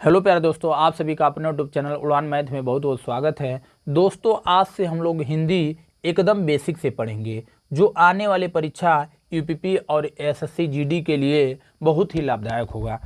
Hello प्यारे दोस्तों, आप सभी का अपने यूट्यूब चैनल उड़ान मैथ में बहुत बहुत स्वागत है। दोस्तों, आज से हम लोग हिंदी एकदम बेसिक से पढ़ेंगे, जो आने वाले परीक्षा यूपीपी और एसएससी जीडी के लिए बहुत ही लाभदायक होगा।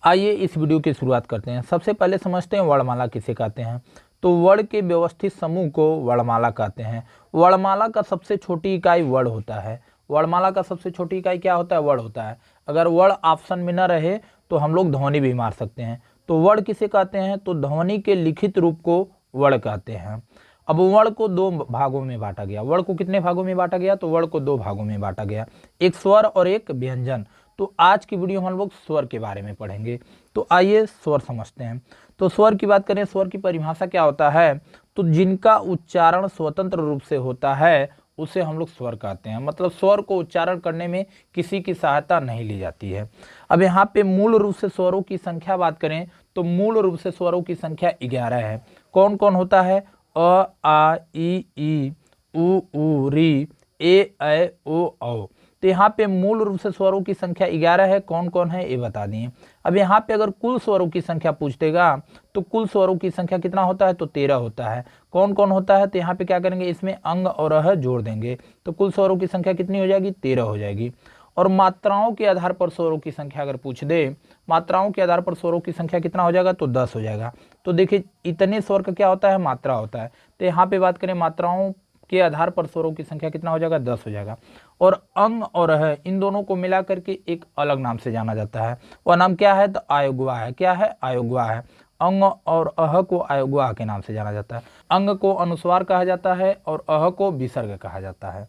आइए इस वीडियो की शुरुआत करते हैं। सबसे पहले समझते हैं वर्णमाला किसे कहते हैं। तो वर्ण के व्यवस्थित समूह को वर्णमाला कहते हैं। वर्णमाला का सबसे छोटी इकाई वर्ण होता है। वर्णमाला का सबसे छोटी इकाई क्या होता है? वर्ण होता है। अगर वर्ण ऑप्शन में न रहे तो हम लोग ध्वनि भी मार सकते हैं। तो वर्ण किसे कहते हैं? तो ध्वनि के लिखित रूप को वर्ण कहते हैं। अब वर्ण को दो भागों में बांटा गया। वर्ण को कितने भागों में बांटा गया? तो वर्ण को दो भागों में बांटा गया, एक स्वर और एक व्यंजन। तो आज की वीडियो में हम लोग स्वर के बारे में पढ़ेंगे। तो आइए स्वर समझते हैं। तो स्वर की बात करें, स्वर की परिभाषा क्या होता है? तो जिनका उच्चारण स्वतंत्र रूप से होता है उसे हम लोग स्वर कहते हैं। मतलब स्वर को उच्चारण करने में किसी की सहायता नहीं ली जाती है। अब यहाँ पे मूल रूप से स्वरों की संख्या बात करें तो मूल रूप से स्वरों की संख्या 11 है। कौन कौन होता है? अ, आ, ई, उ, री, ए, ऐ, ओ, औ। तो यहाँ पे मूल रूप से स्वरों की संख्या 11 है। कौन कौन है ये बता दिए। अब यहाँ पे अगर कुल स्वरों की संख्या पूछ देगा तो कुल स्वरों की संख्या कितना होता है? तो 13 होता है। कौन कौन होता है? तो यहाँ पे क्या करेंगे, इसमें अंग और अह जोड़ देंगे तो कुल स्वरों की संख्या कितनी हो जाएगी? 13 हो जाएगी। और मात्राओं के आधार पर स्वरों की संख्या अगर पूछ दे, मात्राओं के आधार पर स्वरों की संख्या कितना हो जाएगा? तो 10 हो जाएगा। तो देखिए इतने स्वर का क्या होता है? मात्रा होता है। तो यहाँ पे बात करें मात्राओं के आधार पर स्वरों की संख्या कितना हो जाएगा? 10 हो जाएगा। और अंग और अह इन दोनों को मिला करके एक अलग नाम से जाना जाता है। वह नाम क्या है? तो आयोगवाह है। क्या है? आयोगवाह है। अंग और अह को आयोगवाह के नाम से जाना जाता है। अंग को अनुस्वार कहा जाता है और अह को विसर्ग कहा जाता है।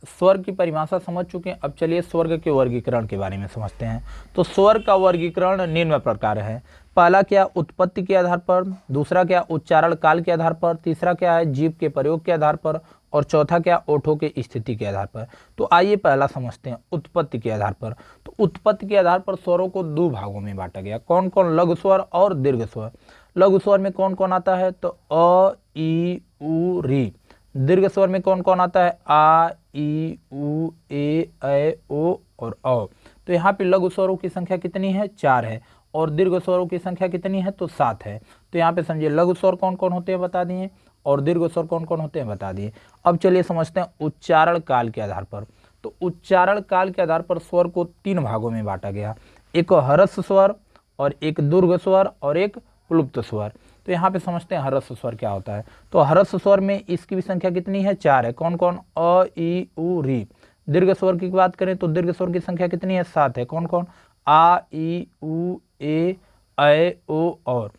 स्वर की परिभाषा समझ चुके हैं। अब चलिए स्वर के वर्गीकरण के बारे में समझते हैं। तो स्वर का वर्गीकरण निम्न प्रकार है। पहला क्या? उत्पत्ति के आधार पर। दूसरा क्या? उच्चारण काल के आधार पर। तीसरा क्या है? जीभ के प्रयोग के आधार पर। और चौथा क्या? ओठों के स्थिति के आधार पर। तो आइए पहला समझते हैं उत्पत्ति के आधार पर। तो उत्पत्ति के आधार पर स्वरों को दो भागों में बांटा गया। कौन कौन? लघु स्वर और दीर्घ स्वर। लघु स्वर में कौन कौन आता है? तो अ, ई, उ, री। दीर्घ स्वर में कौन कौन आता है? आ, ई, उ, ए, ऐ, ओ और औ। तो यहाँ पे लघु स्वरों की संख्या कितनी है? 4 है। और दीर्घ स्वरों की संख्या कितनी है? तो 7 है। तो यहाँ पे समझिए लघु स्वर कौन कौन होते हैं बता दिए, और दीर्घ स्वर कौन कौन होते हैं बता दिए। अब चलिए समझते हैं उच्चारण काल के आधार पर। तो उच्चारण काल के आधार पर स्वर को 3 भागों में बांटा गया, एक ह्रस्व स्वर और एक दीर्घ स्वर और एक प्लुप्त स्वर। तो यहाँ पे समझते हैं ह्रस्व स्वर क्या होता है। तो ह्रस्व स्वर में इसकी भी संख्या कितनी है? 4 है। कौन कौन? अ, ई, उ, री। दीर्घ स्वर की बात करें तो दीर्घ स्वर की संख्या कितनी है? 7 है। कौन कौन? आ, ई, उ, ए, ऐ, ओ और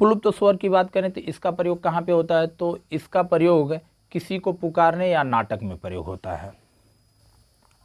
प्लुप्त स्वर की बात करें तो इसका प्रयोग कहाँ पे होता है? तो इसका प्रयोग किसी को पुकारने या नाटक में प्रयोग होता है।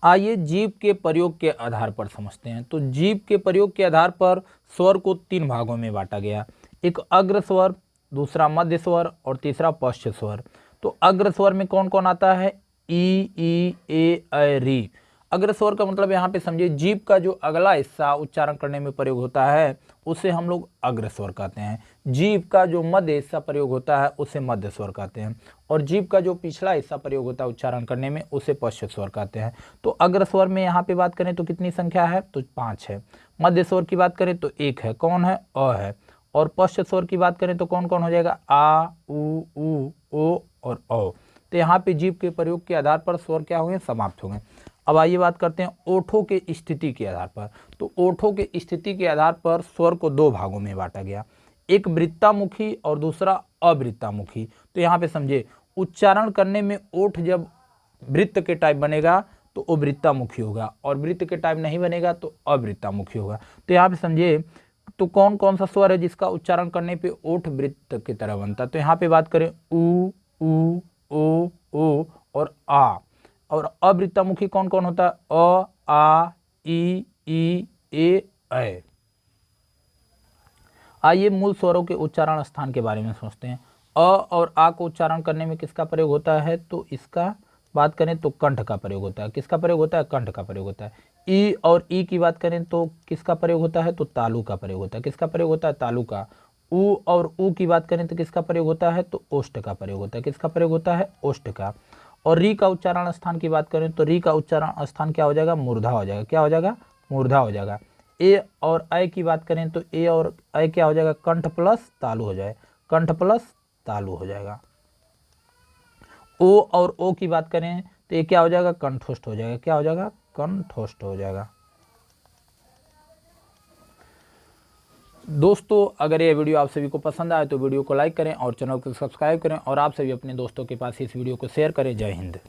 आइए जीभ के प्रयोग के आधार पर समझते हैं। तो जीभ के प्रयोग के आधार पर स्वर को 3 भागों में बांटा गया, एक अग्र स्वर, दूसरा मध्य स्वर और तीसरा पश्च स्वर। तो अग्र स्वर में कौन कौन आता है? ई, ए, ऐ, री। अग्र स्वर का मतलब यहाँ पे समझिए जीभ का जो अगला हिस्सा उच्चारण करने में प्रयोग होता है उसे हम लोग अग्र स्वर कहते हैं। जीभ का जो मध्य हिस्सा प्रयोग होता है उसे मध्य स्वर कहते हैं। और जीभ का जो पिछला हिस्सा प्रयोग होता है उच्चारण करने में उसे पश्च स्वर कहते हैं। तो अग्र स्वर में यहाँ पे बात करें तो कितनी संख्या है? तो 5 है। मध्य स्वर की बात करें तो 1 है। कौन है? अ है। और पश्च स्वर की बात करें तो कौन कौन हो जाएगा? आ, उ, ओ और औ। तो यहाँ पे जीभ के प्रयोग के आधार पर स्वर क्या हुए? समाप्त हो गए। अब आइए बात करते हैं ओठों के स्थिति के आधार पर। तो ओठों के स्थिति के आधार पर स्वर को 2 भागों में बांटा गया, एक वृत्तामुखी और दूसरा अवृत्तामुखी। तो यहाँ पे समझिए उच्चारण करने में ओठ जब वृत्त के टाइप बनेगा तो वो वृत्तामुखी होगा, और वृत्त के टाइप नहीं बनेगा तो अवृत्तामुखी होगा। तो यहाँ पे समझिए तो कौन कौन सा स्वर है जिसका उच्चारण करने पे ओठ वृत्त की तरह बनता है? तो यहाँ पे बात करें उ, ओ और आ। और अवृत्तामुखी कौन कौन होता है? अ, आ, ई, ए, ऐ। आइए मूल स्वरों के उच्चारण स्थान के बारे में सोचते हैं। अ और आ को उच्चारण करने में किसका प्रयोग होता है? तो इसका बात करें तो कंठ का प्रयोग होता है। किसका प्रयोग होता है? कंठ का प्रयोग होता है। ई और ई की बात करें तो किसका प्रयोग होता है? तो तालु का प्रयोग होता है। किसका प्रयोग होता है? तालु का। उ और ऊ की बात करें तो किसका प्रयोग होता है? तो ओष्ठ का प्रयोग होता है। किसका प्रयोग होता है? ओष्ठ का। और री का उच्चारण स्थान की बात करें तो री का उच्चारण स्थान क्या हो जाएगा? मूर्धा हो जाएगा। क्या हो जाएगा? मूर्धा हो जाएगा। ए और ऐ की बात करें तो ए और ऐ क्या हो जाएगा, कंठ प्लस तालु हो जाए, कंठ प्लस तालु हो जाएगा। ओ और ओ की बात करें तो ये क्या हो जाएगा, कंठोष्ठ हो जाएगा, क्या हो जाएगा, कंठोष्ठ हो जाएगा। दोस्तों अगर ये वीडियो आप सभी को पसंद आए तो वीडियो को लाइक करें और चैनल को सब्सक्राइब करें और आप सभी अपने दोस्तों के पास इस वीडियो को शेयर करें। जय हिंद।